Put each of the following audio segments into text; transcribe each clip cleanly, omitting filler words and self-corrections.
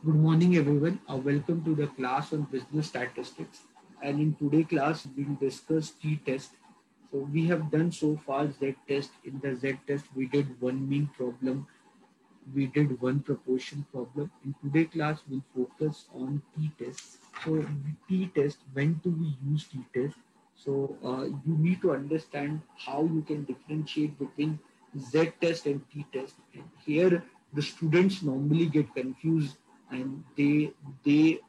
Good morning, everyone. Welcome to the class on business statistics. And in today's class, we'll discuss t-test. So we have done so far z-test. In the z-test, we did one mean problem, we did one proportion problem. In today's class, we'll focus on t-test. So t-test, when do we use t-test? So you need to understand how you can differentiate between z-test and t-test. And here, the students normally get confused, and they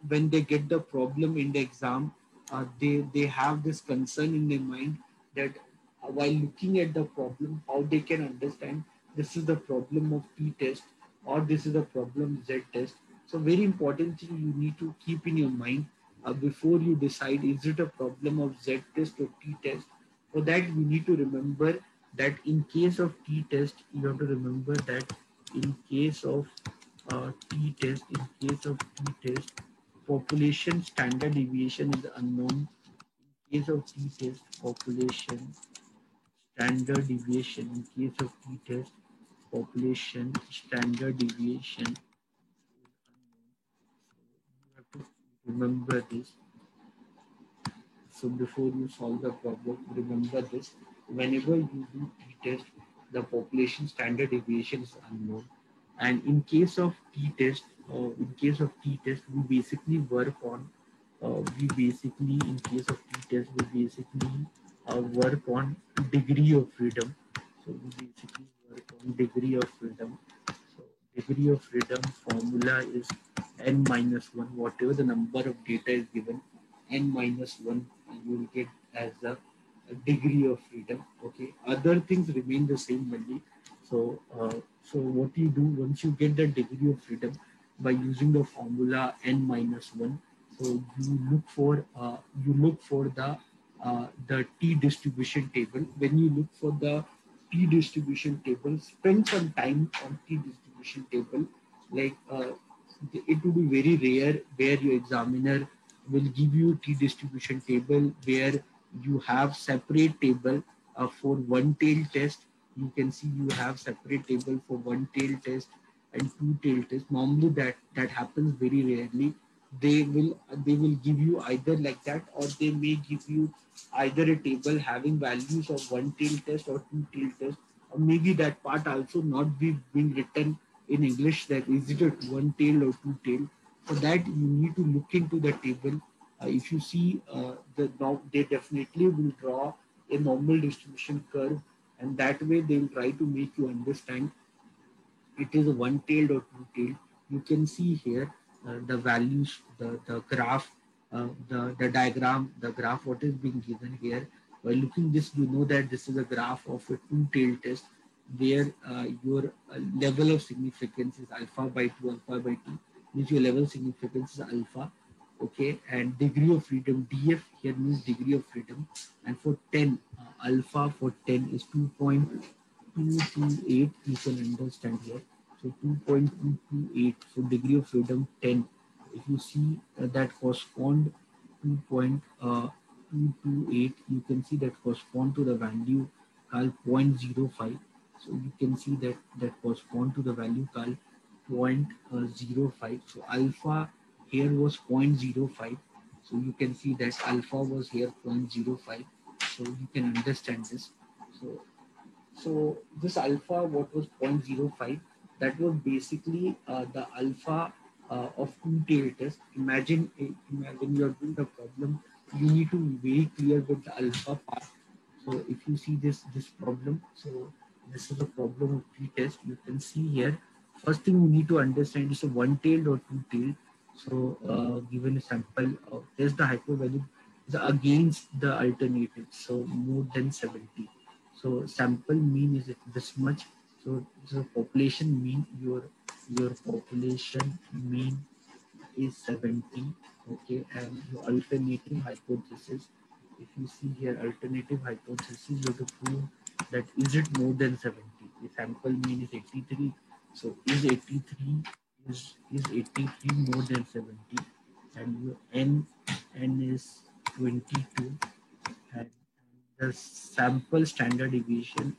when they get the problem in the exam, they have this concern in their mind that while looking at the problem, how they can understand this is the problem of t test or this is the problem z test. So very important thing you need to keep in your mind before you decide is it a problem of z test or t test. For that you need to remember that in case of t test, you have to remember that in case of t test, population standard deviation is unknown. In case of t test, population standard deviation, in case of t-test, population standard deviation is unknown. So you have to remember this. So before you solve the problem, remember this. Whenever you do t-test, the population standard deviation is unknown. And in case of t-test, we basically work on, in case of t-test, we basically work on degree of freedom. So we basically work on degree of freedom. So degree of freedom formula is n minus 1. Whatever the number of data is given, n minus 1 you will get as a degree of freedom. Okay, other things remain the same only. So what you do once you get the degree of freedom by using the formula n minus 1, so you look for the t distribution table. When you look for the t distribution table, spend some time on t distribution table. Like it would be very rare where your examiner will give you t distribution table where you have separate table for one tail test. You can see you have separate table for one tail test and two tail test. Normally that happens very rarely. They will give you either like that, or they may give you either a table having values of one tail test or two tail test, or maybe that part also not be being written in English, that is it a one tail or two tail. For that you need to look into the table. If you see they definitely will draw a normal distribution curve, and that way they will try to make you understand it is a one-tailed or two-tailed. You can see here the values, the graph, the diagram, the graph what is being given here. By looking this, you know that this is a graph of a two-tailed test where your level of significance is alpha by 2, alpha by 2, means your level of significance is alpha. Okay, and degree of freedom, df here means degree of freedom, and for 10, alpha for 10 is 2.228, you can understand here. So 2.228 for degree of freedom 10. If you see that correspond 2.228, you can see that correspond to the value called zero point zero 0.05. So you can see that correspond to the value called zero point zero 0.05. So alpha here was zero point zero 0.05. So you can see that alpha was here zero point zero 0.05. So you can understand this. So this alpha, what was zero point zero 0.05, that was basically the alpha of two-tail test. Imagine you are doing the problem, you need to be very clear with the alpha part. So if you see this problem, so this is the problem of t-test. You can see here, first thing you need to understand is a one-tailed or two-tailed. So given a sample, there's the hypervalue is against the alternative, so more than 70. So sample mean is this much. So the population mean, your population mean is 70. Okay, and your alternative hypothesis, if you see here alternative hypothesis, you have to prove that is it more than 70. The sample mean is 83. So is 83 is 83 more than 70, and your n is 22, and the sample standard deviation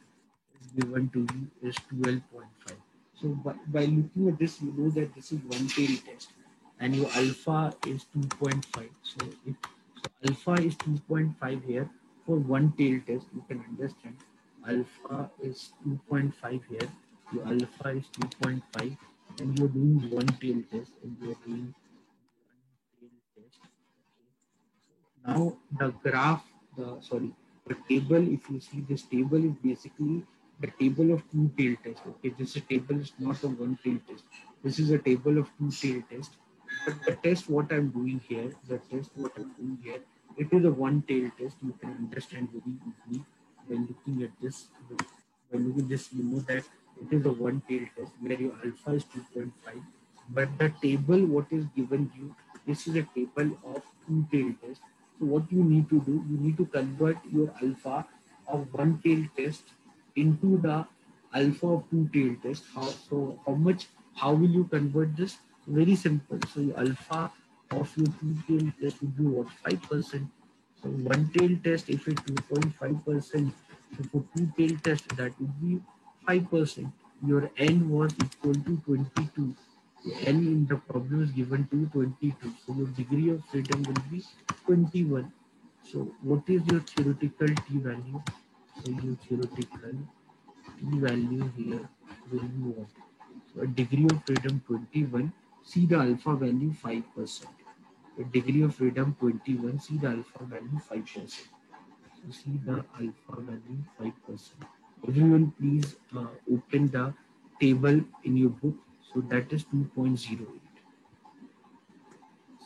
is given to you is 12.5. So by looking at this, you know that this is one tail test. and your alpha is 2.5. So if so alpha is 2.5 here for one tail test, you can understand alpha is 2.5 here. Your alpha is 2.5, and you're doing one tail test, and you're doing one tail test. Now the graph, the table, if you see this table is basically the table of two tail test. Okay, this table is not a one tail test. This is a table of two tail test. But the test what I'm doing here, the test what I'm doing here, it is a one tail test. You can understand very easily by looking at this. By looking at this, you know that it is a one tail test where your alpha is 2.5. But the table what is given you, this is a table of two tail test. So what you need to do, you need to convert your alpha of one tail test into the alpha of two tail test. How much, how will you convert this? Very simple. So your alpha of your two tail test will be what? 5%. So one tail test, if it's 2.5%, so for two tail test, that would be 5%. Your n was equal to 22. N in the problem is given to 22. So your degree of freedom will be 21. So what is your theoretical t value? So your theoretical t value here will be what? So a degree of freedom 21. See the alpha value 5%. A degree of freedom 21. See the alpha value 5%. So see the alpha value 5%. Everyone please open the table in your book. So that is 2.08.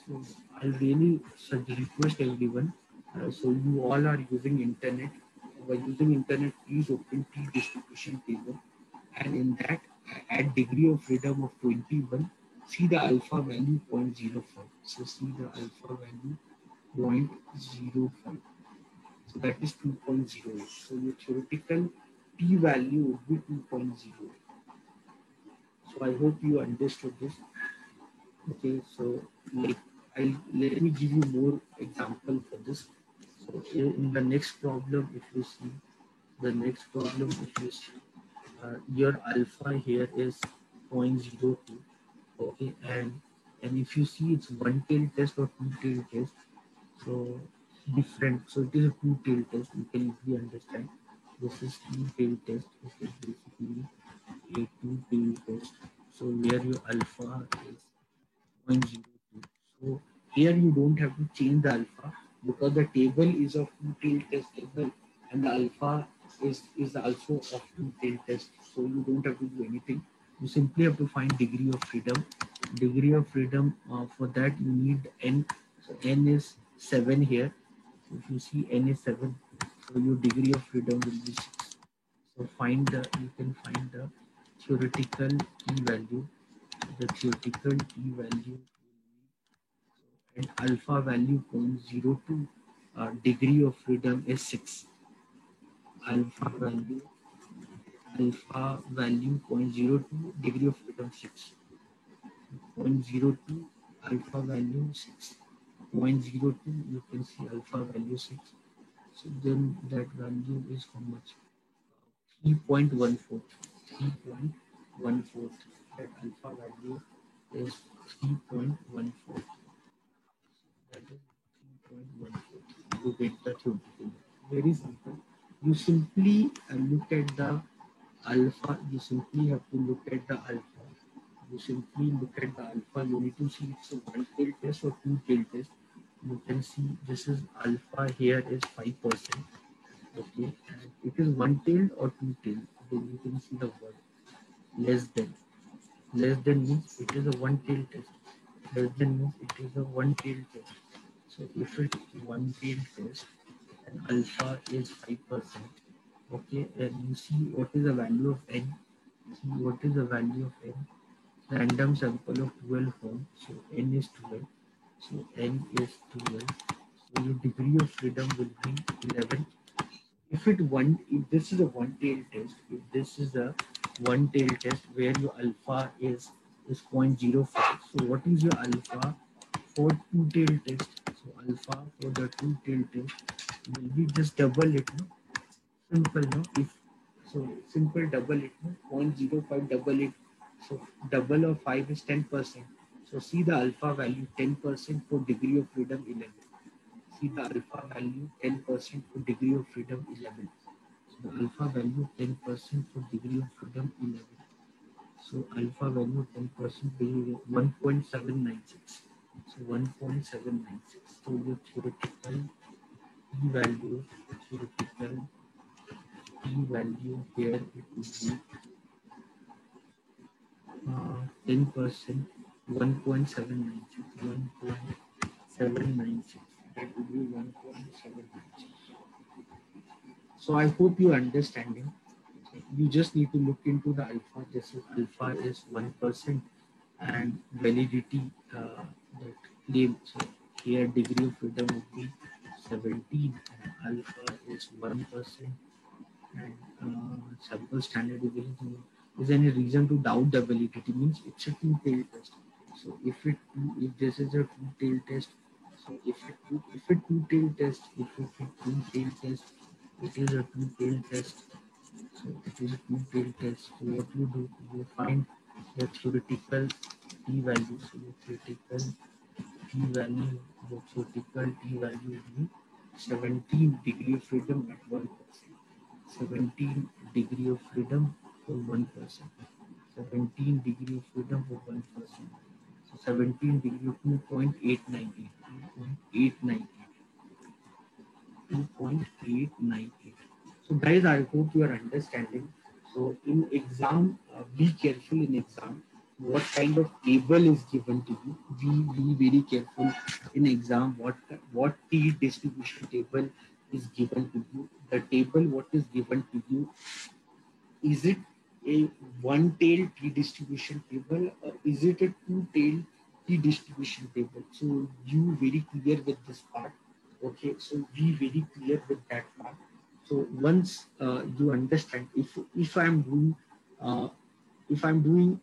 So I really request everyone. So you all are using internet. By using internet, please open T distribution table, and in that at degree of freedom of 21, see the alpha value 0.05. So see the alpha value 0.05. So that is 2.08. So your theoretical p value would be 2.08. So I hope you understood this. Okay, so like let me give you more example for this. So in the next problem, if you see the next problem, if you see your alpha here is 0.02. Okay, and if you see it's one tail test or two tail test, so different. So it is a two tail test. You can easily understand. This is two tail test. Okay, basically a two tail test. So where your alpha is 0.02. So here you don't have to change the alpha because the table is of two tail test table, and the alpha is also of two tail test. So you don't have to do anything. You simply have to find degree of freedom. Degree of freedom, for that you need n. So n is 7 here. So if you see n is 7, so your degree of freedom will be 6. So find the, you can find the theoretical t value. The theoretical t value and alpha value 0.02, degree of freedom is 6. Alpha value alpha value 0.02, degree of freedom 6. 0.02 alpha value 6. 0.02 you can see alpha value 6. So then that value is how much? 3.14. 3.14. That alpha value is 3.14. That is 3.14 to get the theoretical. Very simple. You simply look at the alpha. You simply have to look at the alpha. You simply look at the alpha. You need to see it's a one tail test or two tail test. You can see this is alpha here is 5%. Okay, and it is one tailed or two tailed. Then you can see the word less than. Less than means it is a one tail test. Less than means it is a one tail test. So if it's one tail test and alpha is 5%, okay, and you see what is the value of n. See what is the value of n. Random sample of 12 home. So n is 12. So n is 12. So your degree of freedom will be 11. If this is a one tail test, if this is a one tail test where your alpha is 0.05, so what is your alpha for two tail test? So alpha for the two tail test will be just double it, no? Simple, no? If so, simple double it, no? 0.05 double it. So double of 5 is 10%. So see the alpha value 10% for degree of freedom 11. See the alpha value 10% for degree of freedom 11. So the alpha value 10% for degree of freedom 11. So alpha value 10% 1.796. So 1.796. So your theoretical p-value, theoretical p-value here it would be 10%, 1.796, 1.796. That would be 1.796. So I hope you understanding. You just need to look into the alpha. This is alpha is 1% and validity that claim. So here degree of freedom would be 17 and alpha is 1% and sample standard deviation. Is any reason to doubt the validity? Means it's a two-tailed test. So if this is a two-tailed test, so if it two-tailed test, if it two-tailed test, it is a two-tailed test. So it is a two-tailed test. So what you do, you find the theoretical p-value. So the theoretical p-value, the theoretical p-value will be 17 degree of freedom at 1%. 17 degree of freedom for 1%. 17 degree of freedom for 1%. So 17 degree of 2.898. 2.898. So guys, I hope you are understanding. So in exam, be careful in exam. What kind of table is given to you? Be very careful in exam. What T distribution table is given to you? The table what is given to you, is it a one-tailed T distribution table or is it a two-tailed T distribution table? So you very clear with this part. Okay, so be very clear with that part. So once you understand, uh, if I'm doing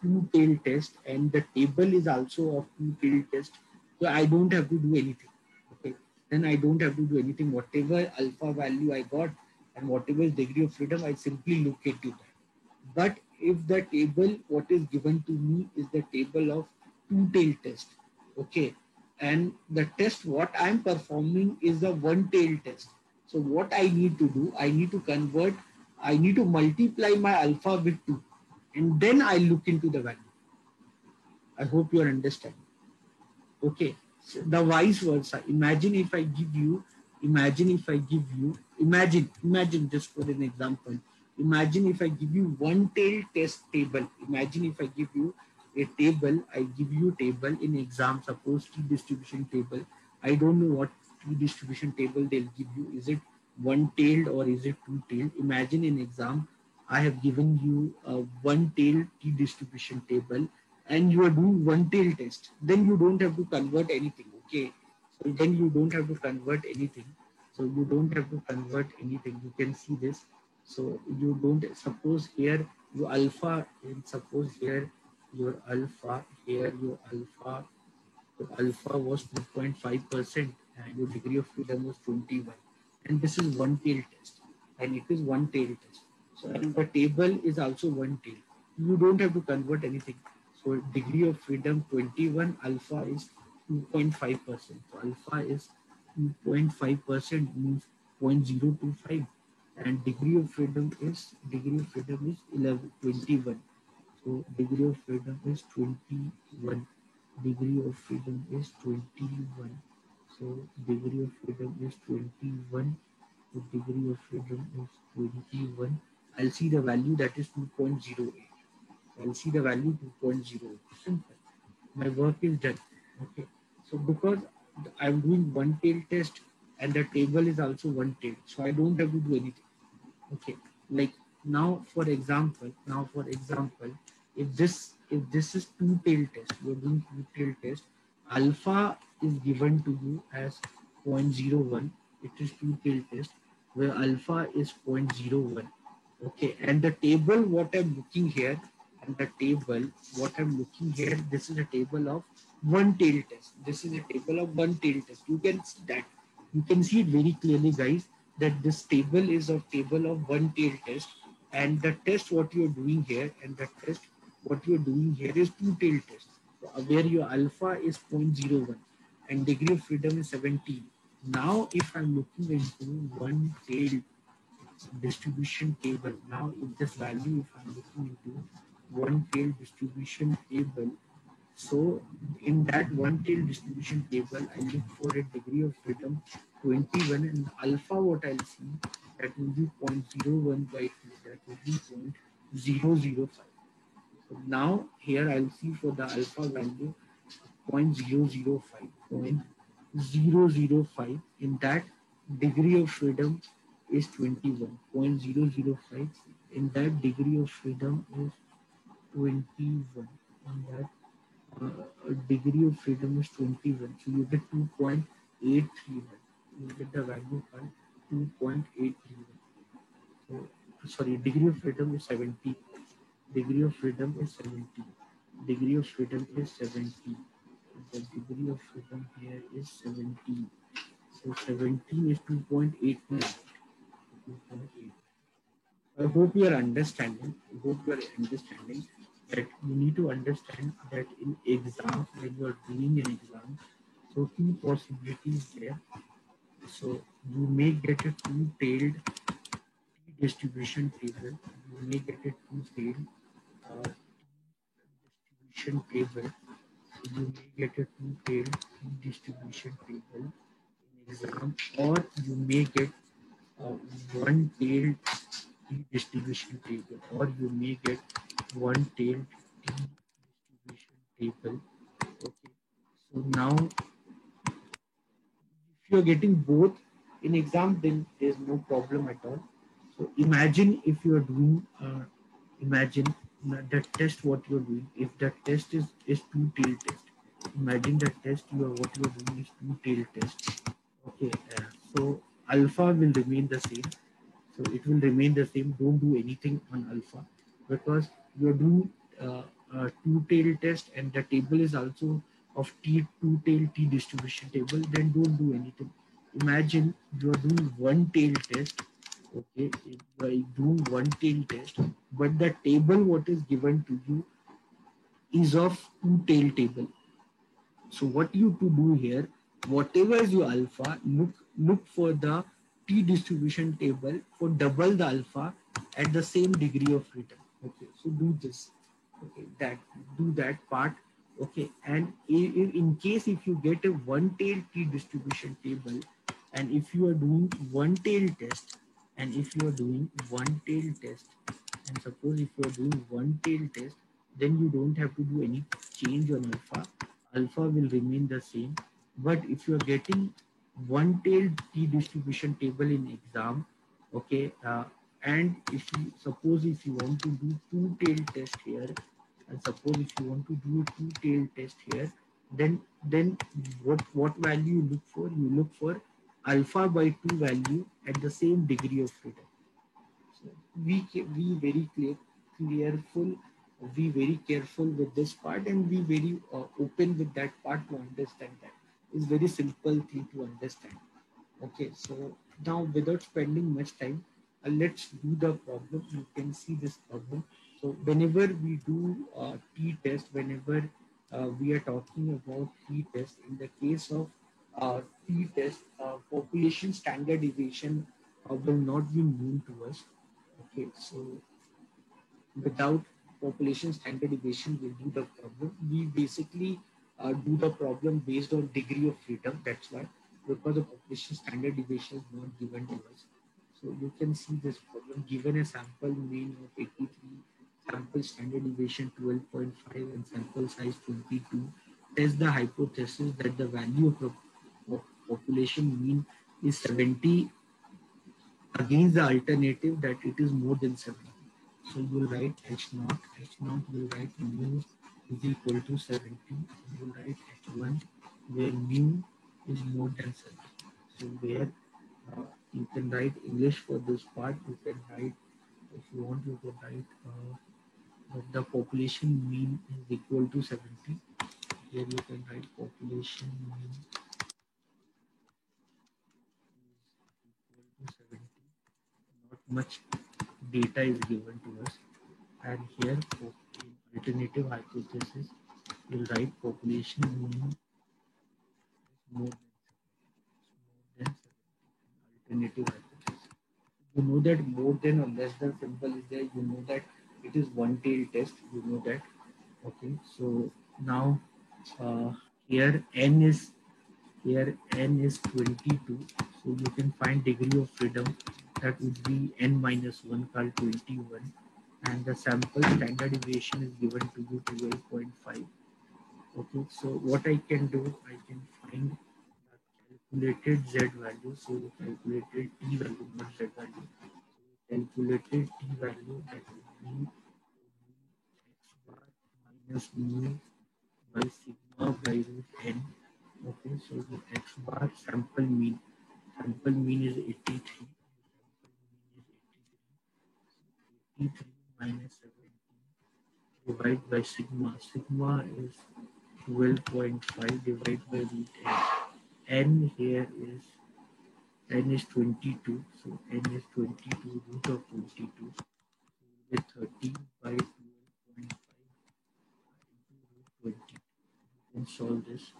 two-tail test and the table is also of two-tail test, so I don't have to do anything. Okay, then I don't have to do anything. Whatever alpha value I got and whatever is degree of freedom, I simply look into that. But if the table what is given to me is the table of two-tail test, okay, and the test what I'm performing is the one-tail test. So what I need to do, I need to multiply my alpha with 2 and then I look into the value. I hope you are understanding. Okay, so the vice versa. Imagine just for an example, imagine if I give you one tail test table. Imagine if I give you a table, I give you table in exam, suppose T distribution table. I don't know what T distribution table they'll give you. Is it one tailed or is it two tailed? Imagine in exam, I have given you a one tailed T distribution table and you are doing one tail test, then you don't have to convert anything. Okay, so then you don't have to convert anything. So you don't have to convert anything. You can see this. So you don't suppose here your alpha and suppose here your alpha here your alpha was 2.5% and your degree of freedom was 21. And this is one tail test and it is one tail test. So and the table is also one tail. You don't have to convert anything. So degree of freedom 21, alpha is 2.5%. So alpha is 2.5% means 0.025 and degree of freedom is 1121. So degree of freedom is 21. Degree of freedom is 21. So degree of freedom is 21. The degree of freedom is 21. I'll see the value that is 2.08. I'll see the value 2.08. Simple. My work is done. Okay. So because I'm doing one tail test and the table is also one tail, so I don't have to do anything. Okay, like now for example, if this is two tail test, you're doing two tail test, alpha is given to you as 0.01. It is two tail test where alpha is 0.01. Okay, and the table what I'm looking here, and the table what I'm looking here, this is a table of one tail test. This is a table of one tail test. You can see that. You can see it very clearly, guys, that this table is a table of one tail test, and the test what you're doing here, and the test what you're doing here is two tail test. So where your alpha is 0.01 and degree of freedom is 17. Now, if I'm looking into one tailed distribution table, now if this value, if I'm looking into one tailed distribution table, so in that one tail distribution table, I look for a degree of freedom 21 and alpha what I'll see that will be 0.01 by 2, that will be 0.005. So now here I'll see for the alpha value 0.005, 0.005 in that degree of freedom is 21, 0.005 in that degree of freedom is 21 and that degree of freedom is 21. So you get 2.831. You get the value called 2.831. So, sorry, degree of freedom is 70. Degree of freedom is 70. Degree of freedom is 70. The degree of freedom here is 17. So 17 is 2.8. I hope you are understanding. I hope you are understanding that you need to understand that in exam, when you are doing an exam, so two possibilities there. So you may get a two-tailed distribution table. You may get a two-tailed distribution table. You may get a two-tailed distribution table in exam, or you may get uh, one-tailed distribution table, or you may get one-tailed distribution table. Okay. So now, if you are getting both in exam, then there's no problem at all. So imagine if you are doing, imagine the test what you are doing. If the test is two-tailed test, imagine the test what you are doing is two-tailed test. Okay. So alpha will remain the same. So it will remain the same. Don't do anything on alpha because you're doing a two-tail test and the table is also of T two-tail T distribution table. Then don't do anything. Imagine you're doing one tail test. Okay, by doing one tail test, but the table what is given to you is of two-tail table. So what you to do here, whatever is your alpha, look for the T distribution table for double the alpha at the same degree of freedom. Okay, so do this. Okay, do that part. Okay, and in case if you get a one tail T distribution table, and if you are doing one tail test, and if you are doing one tail test, and suppose if you are doing one tail test, then you don't have to do any change on alpha. Alpha will remain the same. But if you are getting one-tailed T distribution table in exam, okay, and if you suppose if you want to do two-tailed test here, and suppose if you want to do a two-tailed test here, then what value you look for? You look for alpha by 2 value at the same degree of freedom. So we very careful, be very careful with this part and be very open with that part to understand that. It's very simple thing to understand. Okay, so now without spending much time, let's do the problem. You can see this problem. So whenever we do t-test, whenever we are talking about t-test, in the case of t-test, population standard deviation will not be known to us. Okay, so without population standard deviation, we'll do the problem. We basically do the problem based on degree of freedom. That's why, because the population standard deviation is not given to us. So you can see this problem given a sample mean of 83, sample standard deviation 12.5, and sample size 22. Test the hypothesis that the value of population mean is 70 against the alternative that it is more than 70. So you will write H0, H0 will write mu is equal to 70. You will write H1 where mu is more than 70. So where you can write English for this part, you can write, if you want, you can write that the population mean is equal to 70. Here you can write population mean is equal to 70. Not much data is given to us, and here for alternative hypothesis you'll write population mean is more than 70. Alternative hypothesis. You know that more than or less than symbol is there. You know that it is one tail test. You know that. Okay. So now uh, here n is here n is 22. So you can find degree of freedom, that would be n minus 1 called 21, and the sample standard deviation is given to you 12.5. Okay, so what I can do, I can find the calculated z value. So we calculated t value, not z value. So we calculated t value, that would be x bar minus mu by sigma by root n. Okay, so the x bar sample mean is 83. Sample mean is 83 minus 17 divided by sigma. Sigma is 12.5 divided by root n. N here is n is 22. So n is 22 root of 22. So we get 13 by 12.5 into root 20. You can solve this.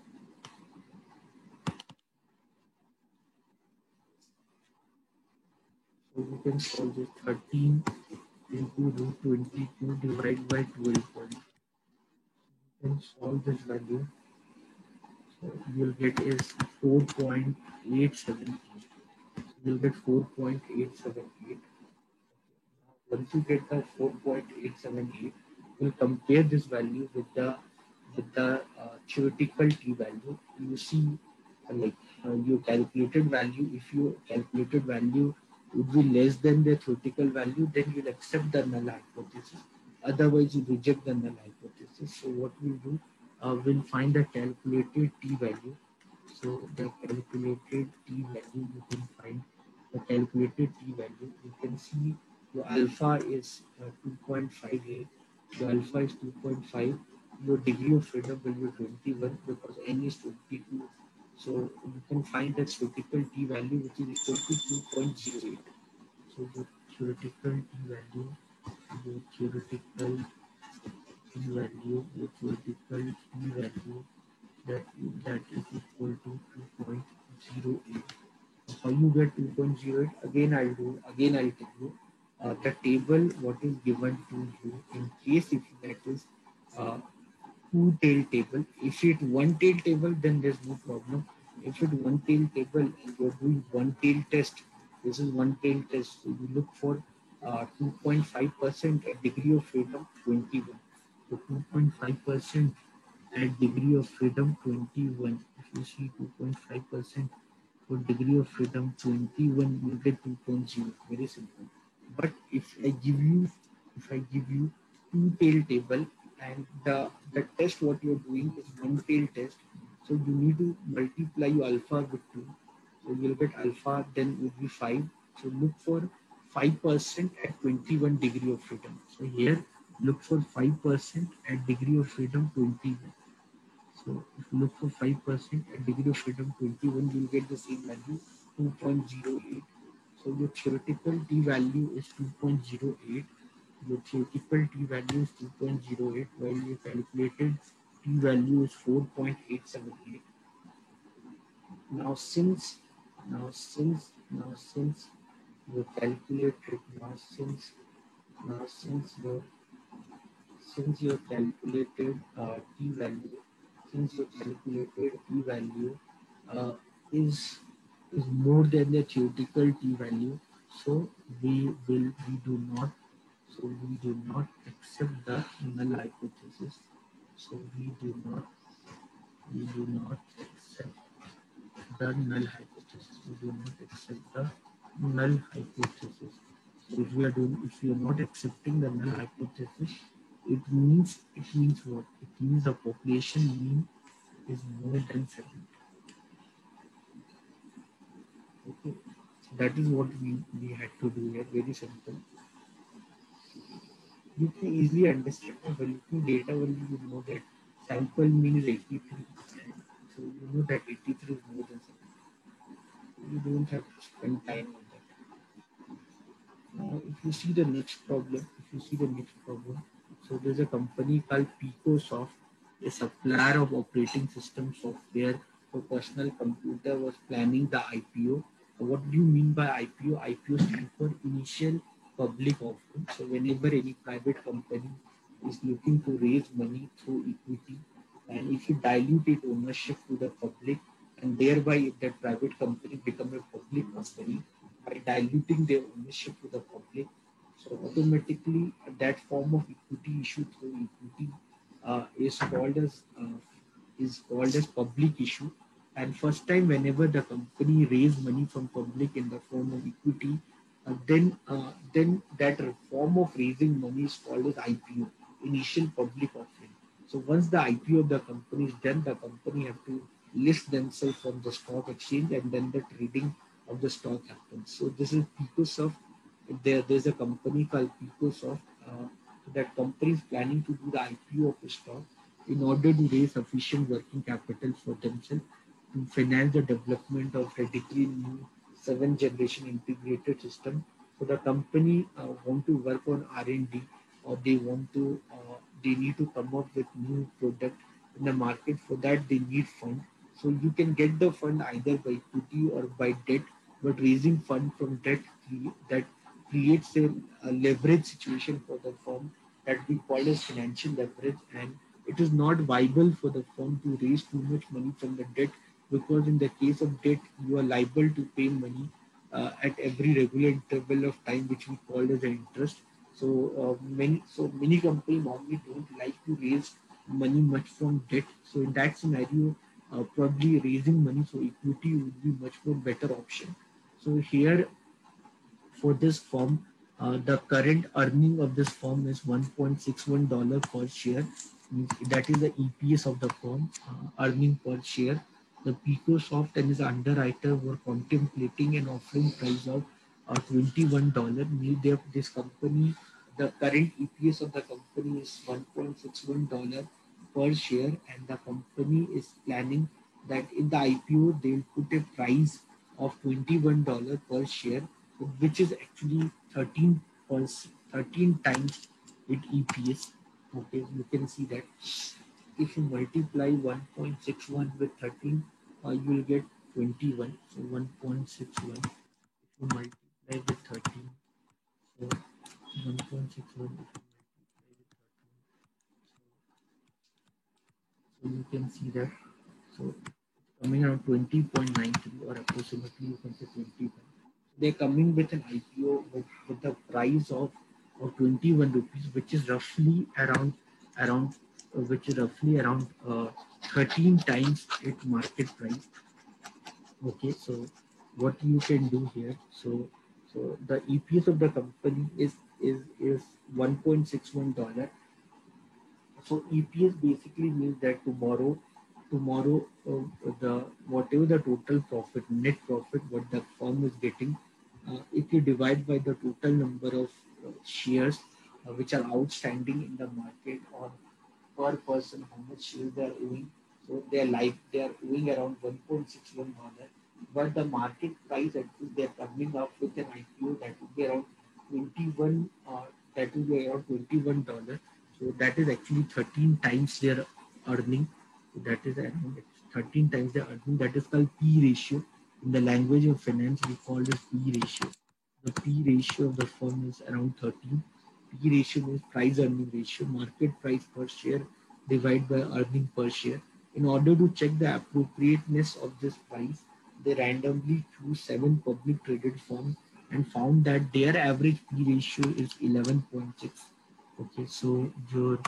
So we can solve this 13 into root 22 divided by 12. You can solve this value. So you'll get is 4.878. So you'll get 4.878. Once you get the 4.878, we'll compare this value with the theoretical t value. You see, like your calculated value. If your calculated value would be less than the theoretical value, then you'll accept the null hypothesis. Otherwise, you reject the null hypothesis. So what we'll do, we'll find the calculated t value. So the calculated t value, you can find the calculated t value. You can see your alpha is 2.58. Your alpha is 2.5. Your degree of freedom will be 21 because n is 22. So you can find that theoretical t value which is equal to 2.08. So the theoretical t value, the theoretical t value, the theoretical t value that is equal to 2.08. How you get 2.08? Again I'll tell you. The table what is given to you in case if that is uh, two tail table. If it one tail table, then there's no problem. If it one tail table and you're doing one tail test, this is one tail test. So you look for 2.5% at degree of freedom 21. So 2.5% at degree of freedom 21. If you see 2.5% for degree of freedom 21, you get 2.0. Very simple. But if I give you two tail table, and the test what you're doing is one tail test, so you need to multiply your alpha with 2. So you'll get alpha, then would be 5. So look for 5% at 21 degree of freedom. So here look for 5% at degree of freedom 21. So if you look for 5% at degree of freedom 21, you'll get the same value 2.08. So your theoretical t value is 2.08. Your theoretical t value is 2.08, while your calculated t value is 4.878. Now since you calculated since your calculated t value since your calculated t value uh, is is more than the theoretical t value, so we do not accept the null hypothesis. So we do not accept the null hypothesis. We do not accept the null hypothesis. So if we are not accepting the null hypothesis, it means what? It means the population mean is more than 70. Okay, that is what we had to do here. Very simple. You can easily understand by looking data only. You know that sample mean is 83, so you know that 83 is more than 70. You don't have to spend time on that. Now, if you see the next problem, so there's a company called PicoSoft. a supplier of operating system software for personal computer, was planning the IPO. What do you mean by IPO? IPO stands for initial public offering. So whenever any private company is looking to raise money through equity, and if you dilute its ownership to the public, and thereby if that private company become a public company by diluting their ownership to the public, so automatically that form of equity issue through equity uh, is called as uh, public issue. And first time whenever the company raise money from public in the form of equity, then that form of raising money is called as IPO, initial public offering. So once the IPO of the company is done, the company have to list themselves from the stock exchange, and then the trading of the stock happens. So this is PicoSoft. There's a company called PicoSoft. That company is planning to do the IPO of a stock in order to raise sufficient working capital for themselves to finance the development of radically new seventh generation integrated system. So the company want to work on R&D, or they need to come up with new product in the market. For that they need fund. So you can get the fund either by equity or by debt, but raising fund from debt that creates a leverage situation for the firm that we call as financial leverage, and it is not viable for the firm to raise too much money from the debt, because in the case of debt you are liable to pay money at every regular interval of time, which we call as an interest. So many companies normally don't like to raise money much from debt. So in that scenario, probably raising money for equity would be much more better option. So here for this firm, the current earning of this firm is $1.61 per share. That is the EPS of the firm, earning per share. The PicoSoft and his underwriter were contemplating an offering price of $21. This company, the current EPS of the company is $1.61 per share, and the company is planning that in the IPO they'll put a price of $21 per share, which is actually 13 times it EPS. Okay, you can see that if you multiply 1.61 with 13, you will get 21. So 1.61 if you multiply with 13, so 1.61 if you multiply with 13, so you can see that. So coming around 20.93, or approximately you can say 21. They're coming with an IPO with a price of 21 rupees, which is roughly around which is roughly around 13 times its market price. Okay, so what you can do here, so the EPS of the company is $1.61. So EPS basically means that tomorrow the whatever the total profit, net profit, what the firm is getting, if you divide by the total number of shares which are outstanding in the market, or per person how much shares they are owing. So they are owing around $1.61, but the market price at which they are coming up with an IPO, that would be around 21. That will be around $21. So that is actually 13 times their earning. So that is around 13 times their earning. That is called P ratio. In the language of finance, we call it P ratio. The P ratio of the firm is around 13. P ratio means price earning ratio, market price per share divided by earning per share. In order to check the appropriateness of this price, they randomly choose 7 public traded firms and found that their average P ratio is 11.6. Okay, so your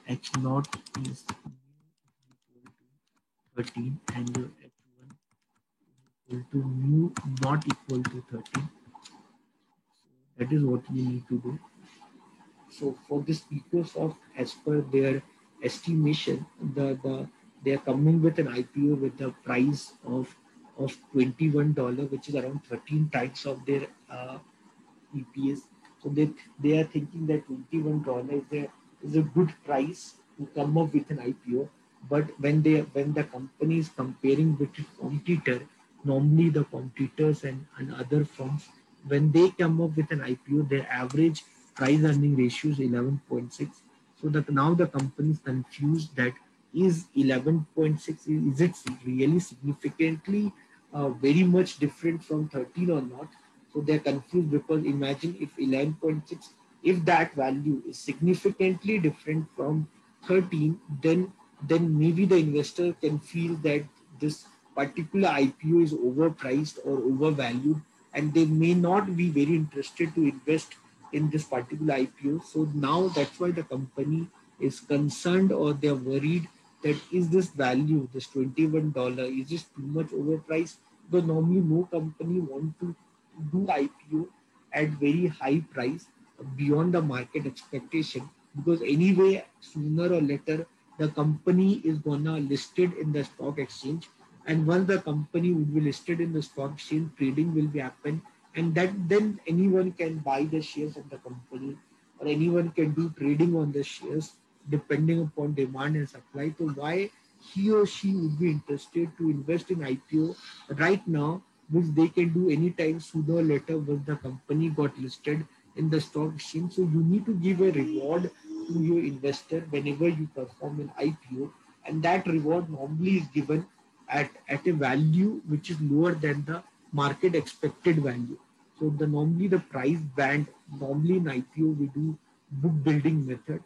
H naught is equal to 13, and your H1 equal to mu not equal to 13. That is what you need to do. So for this PicoSoft, as per their estimation, they are coming with an IPO with a price of $21, which is around 13 times of their EPS. So they are thinking that $21 is a good price to come up with an IPO. But when the company is comparing with its competitor, normally the competitors and other firms, when they come up with an IPO, their average price earning ratio is 11.6. So that now the company is confused that is 11.6, is it really significantly very much different from 13 or not? So they're confused because imagine if 11.6, if that value is significantly different from 13, then maybe the investor can feel that this particular IPO is overpriced or overvalued, and they may not be very interested to invest in this particular IPO. So now that's why the company is concerned, or they're worried that is this value, this $21, is this too much overpriced? Because normally no company want to do IPO at very high price beyond the market expectation, because anyway sooner or later the company is gonna listed in the stock exchange, and once the company would be listed in the stock exchange, trading will be happen, and that then anyone can buy the shares of the company, or anyone can do trading on the shares depending upon demand and supply. So why he or she would be interested to invest in IPO right now, which they can do anytime sooner or later once the company got listed in the stock exchange. So you need to give a reward to your investor whenever you perform an IPO, and that reward normally is given at a value which is lower than the market expected value. So the normally the price band, normally in IPO we do book building method,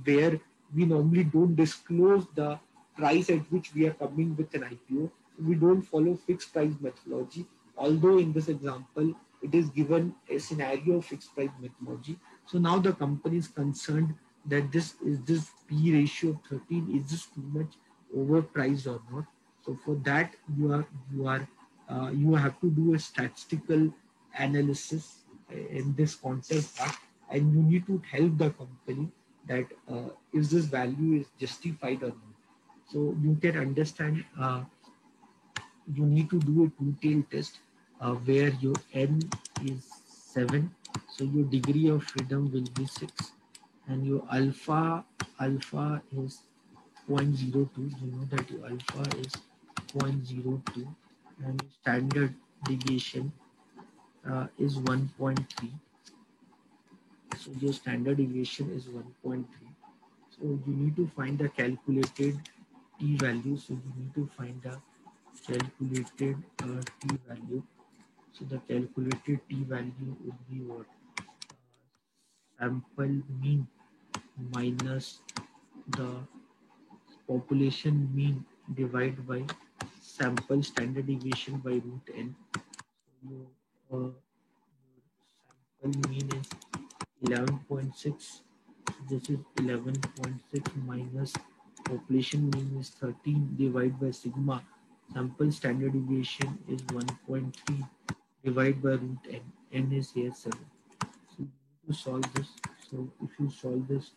where we normally don't disclose the price at which we are coming with an IPO. We don't follow fixed price methodology. Although in this example, it is given a scenario of fixed price methodology. So now the company is concerned that this P ratio of 13, is this too much overpriced or not? So for that you have to do a statistical analysis in this context part, and you need to help the company that is this value is justified or not. So you can understand, you need to do a two-tail test where your n is 7, so your degree of freedom will be 6, and your alpha is 0.02. You know that your alpha is 0.02, and your standard deviation is 1.3. So your standard deviation is 1.3. So you need to find the calculated t value. So you need to find the calculated t value. So the calculated t value would be what? Sample mean minus the population mean divided by sample standard deviation by root n. So your sample mean is 11.6. This is 11.6 minus population mean is 13 divided by sigma. Sample standard deviation is 1.3 divided by root n. N is here 7. So you need to solve this. So if you solve this,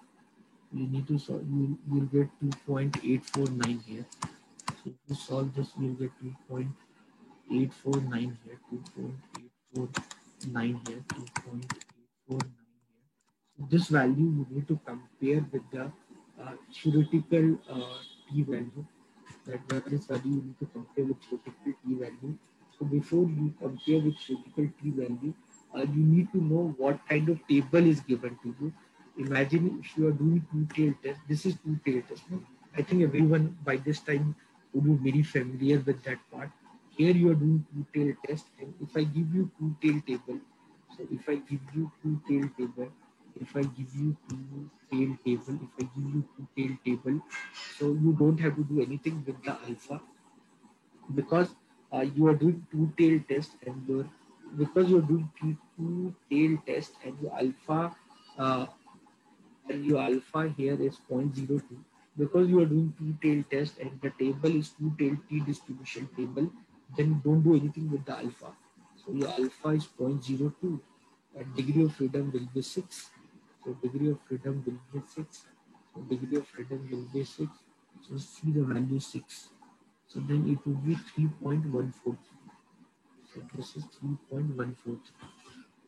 you need to solve, you will get 2.849 here. So if you solve this, you'll get 2.849 here, 2.849 here, 2.849 here. So this value you need to compare with the theoretical t value. That this value you need to compare with theoretical t value. So before you compare with theoretical t value, you need to know what kind of table is given to you. Imagine if you are doing two-tail test. This is two-tail test. No? I think everyone by this time would be very familiar with that part. Here you are doing two-tail test, and if I give you two-tail table, so if I give you two-tail table, if I give you two-tail table, if I give you two-tail table, so you don't have to do anything with the alpha, because you are doing two-tail test, and your because you're doing two-tail test, uh, and your alpha here is 0.02, because you are doing two-tail test and the table is two-tail t distribution table, then don't do anything with the alpha. So your alpha is 0.02, and degree of freedom will be 6. So degree of freedom will be 6. So degree of freedom will be 6. So see the value 6. So then it will be 3.14. So this is 3.14.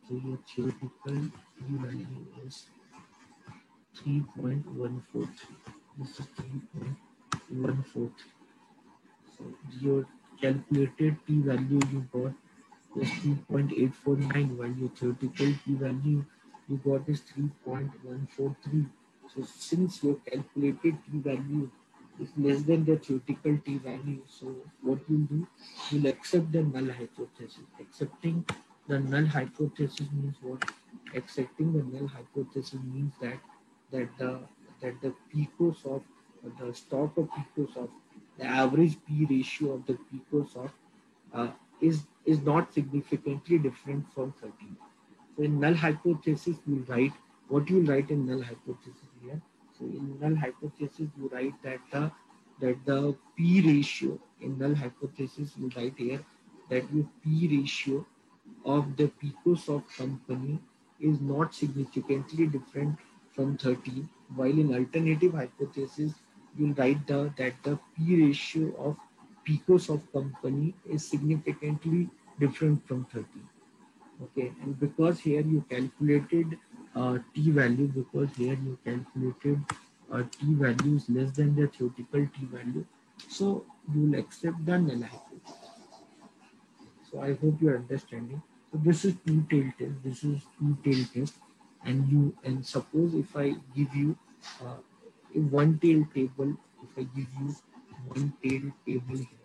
So your theoretical value is 3.14. This is 3.14. So your calculated t value you got is 2.849, while your theoretical t value you got is 3.143. So since your calculated t value is less than the theoretical t value. So what you'll do, you'll accept the null hypothesis. Accepting the null hypothesis means what? Accepting the null hypothesis means that the that the picos of the stock of picos of the average p ratio of the picos of uh, is not significantly different from 13. So in null hypothesis, you write what you write in null hypothesis here. So in null hypothesis, you write that the p ratio in null hypothesis you write here that your p ratio of the PicoSoft company is not significantly different from 13, while in alternative hypothesis, you'll write that the P ratio of PicoSoft company is significantly different from 13. Okay, and because here you calculated t value, because here you calculated t value is less than the theoretical t value, so you will accept the null hypothesis. So I hope you are understanding. So this is two-tailed test. This is two-tailed test, and suppose if I give you uh, a one-tailed table, if I give you one-tailed table here,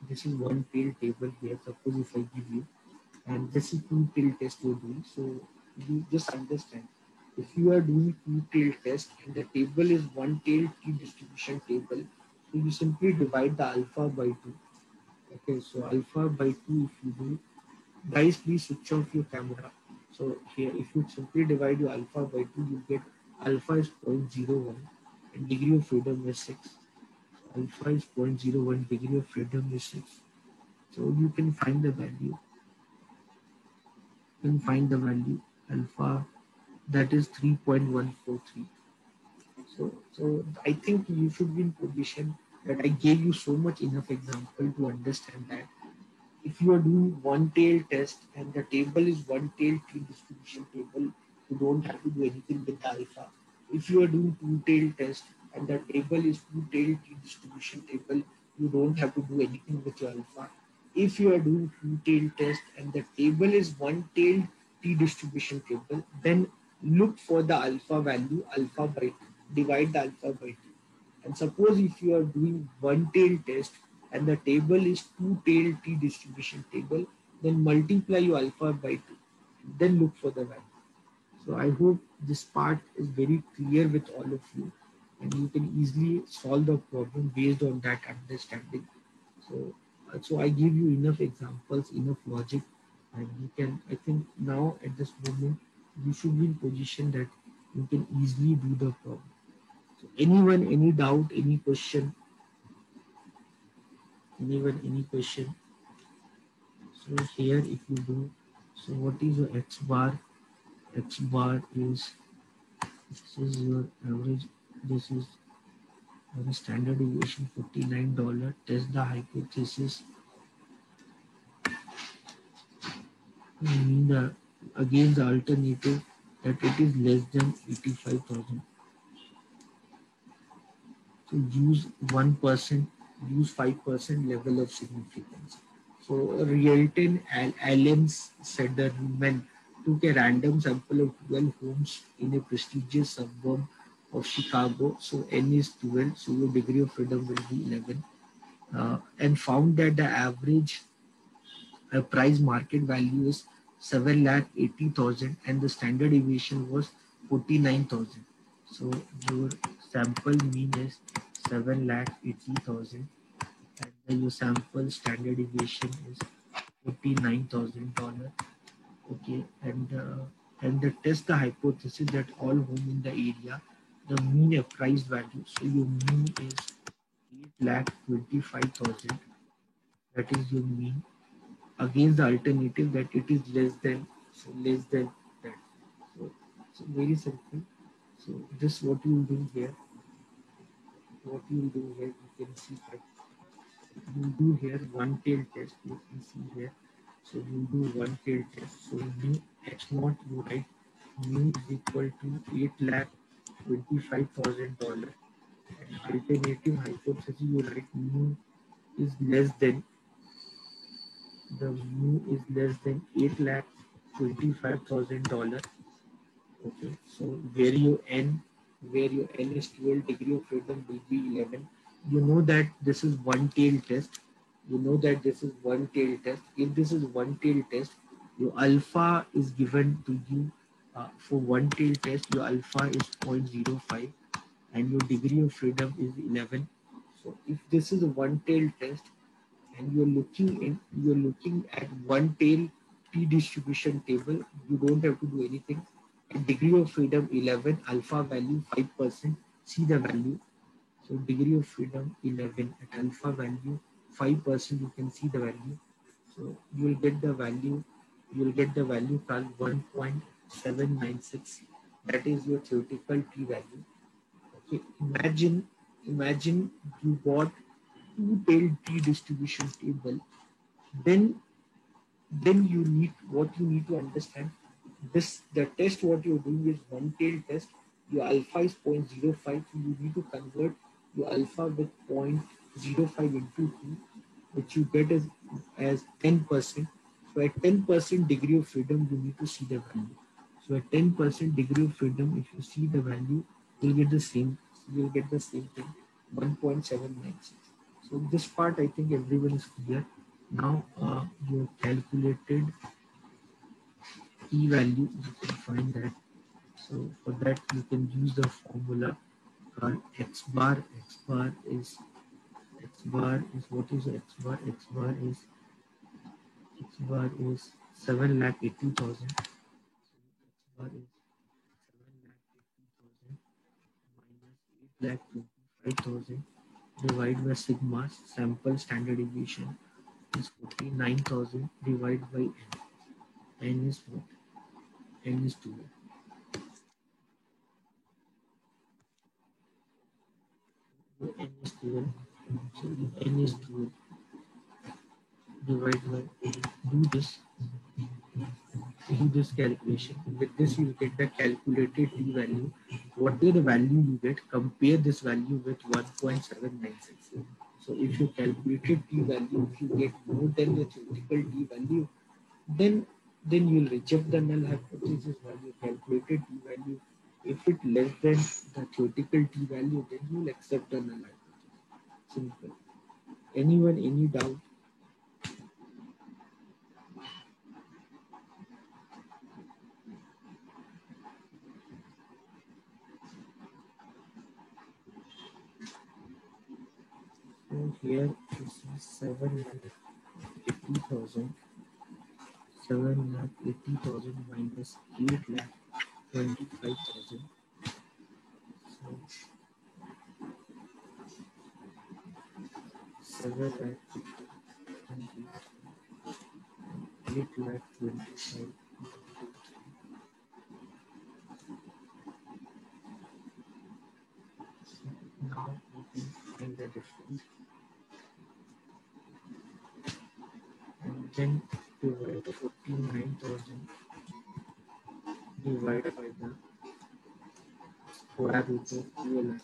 this is one-tailed table here. Suppose if I give you, and this is two-tailed test you're doing. So you just understand. If you are doing two-tailed test and the table is one-tailed t-distribution table, so you simply divide the alpha by two. Okay, so alpha by 2 if you do, guys please switch off your camera. So here if you simply divide your alpha by 2 you get alpha is 0.01 and degree of freedom is 6. Alpha is 0.01, degree of freedom is 6. So you can find the value. You can find the value alpha, that is 3.143. So I think you should be in position that I gave you so much enough example to understand that if you are doing one tail test and the table is one tail tree distribution table, you don't have to do anything with the alpha. If you are doing two tail test and the table is two tail tree distribution table, you don't have to do anything with your alpha. If you are doing two tail test and the table is one tail t distribution table, then look for the alpha value alpha by 2. Divide the alpha by 2. And suppose if you are doing one tail test and the table is two tail t distribution table, then multiply your alpha by 2. Then look for the value. So I hope this part is very clear with all of you and you can easily solve the problem based on that understanding. So I give you enough examples, enough logic, and you can, I think now at this moment, you should be in position that you can easily do the problem. So anyone, any doubt, any question? Anyone, any question? So here if you do, so what is your X bar? X bar is, this is your average, this is your standard deviation $49. Test the hypothesis, mean the against the alternative that it is less than 85,000. So use 1%, use 5% level of significance. So Rielton and Allens said that women took a random sample of 12 homes in a prestigious suburb of Chicago. So N is 12, so your degree of freedom will be 11. And found that the average price market value is 7,80,000 and the standard deviation was 49,000. So your sample mean is 7,80,000 and then your sample standard deviation is $49,000. Okay, and the test the hypothesis that all home in the area the mean price value. So your mean is 8,25,000. That is your mean against the alternative that it is less than, so less than that. So very simple. So this what you will do here. What you will do here, you can see that you do here one tail test. You can see here. So you do one tail test. So mu x naught you write mu is equal to 8,25,000 dollars. And alternative hypothesis you write mu is less than, the mu is less than 8,25,000 dollars. Okay, so where your n is 12, degree of freedom will be 11. you know that this is one tail test. You know that this is one tail test. If this is one tail test, your alpha is given to you for one tail test. Your alpha is 0.05 and your degree of freedom is 11. So if this is a one tail test and you're looking at one tail t distribution table, you don't have to do anything. At degree of freedom 11, alpha value 5%. See the value. So degree of freedom 11 at alpha value 5%, you can see the value. So you will get the value, called 1.796. That is your theoretical t value. Okay, imagine you got two-tailed t distribution table. Then you need, what you need to understand, this the test what you're doing is one tail test. Your alpha is 0.05, so you need to convert your alpha with 0.05 into 2, which you get as 10%. So at 10% degree of freedom you need to see the value. So at 10% degree of freedom, if you see the value, you'll get the same thing, 1.796. So this part I think everyone is clear. Now you calculated p-value, you can find that. So for that you can use the formula called x bar. What is x bar? X bar is 7,80,000. X bar is 7,80,000 minus 8,25,000 divided by sigma, sample standard deviation is 49,000 divided by n. N is what? N is 2. N is 12. So if n is 12 divided by 8, do this calculation. With this you get the calculated t value. What is the value you get? Compare this value with 1.796. So if you calculated t value, if you get more than the theoretical t value, then you'll reject the null hypothesis value, calculated t value. If it less than the theoretical t value, then you'll accept the null hypothesis. Simple. Anyone, any doubt? So here you see 7,80,000. 7,80,000 minus 8,25,000. So 8,25,000. Now we can find the difference. And then divide 49,000 divided by the square root of 12.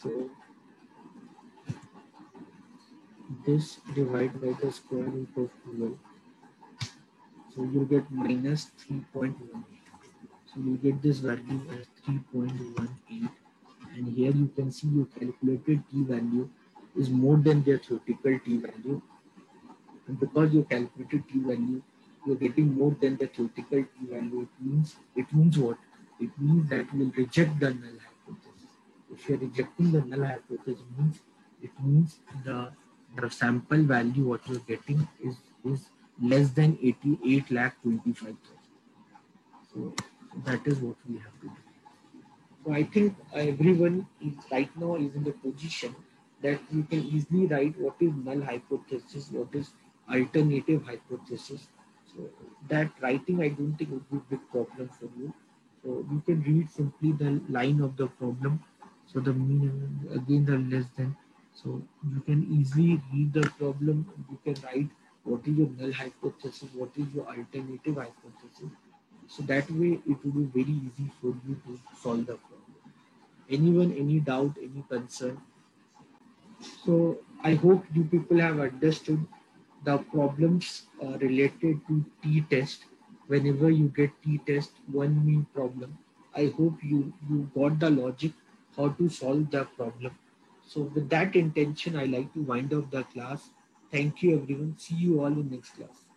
So this divided by the square root of 12. So you get minus 3.18. So you get this value as 3.18. And here you can see your calculated t value is more than their theoretical t value. And because you calculated t value, you're getting more than the theoretical t value. It means what? It means that we'll reject the null hypothesis. If you're rejecting the null hypothesis, it means the sample value what you're getting is less than 88,25,000. So that is what we have to do. So I think everyone is right now is in the position that you can easily write what is null hypothesis, what is alternative hypothesis. So that writing I don't think would be a big problem for you. So you can read simply the line of the problem. So the mean again the less than. So you can easily read the problem. You can write what is your null hypothesis, what is your alternative hypothesis. So that way it will be very easy for you to solve the problem. Anyone, any doubt, any concern? So I hope you people have understood the problems related to t-test. whenever you get t-test, one mean problem. I hope you got the logic how to solve the problem. So with that intention, I like to wind up the class. Thank you everyone. See you all in next class.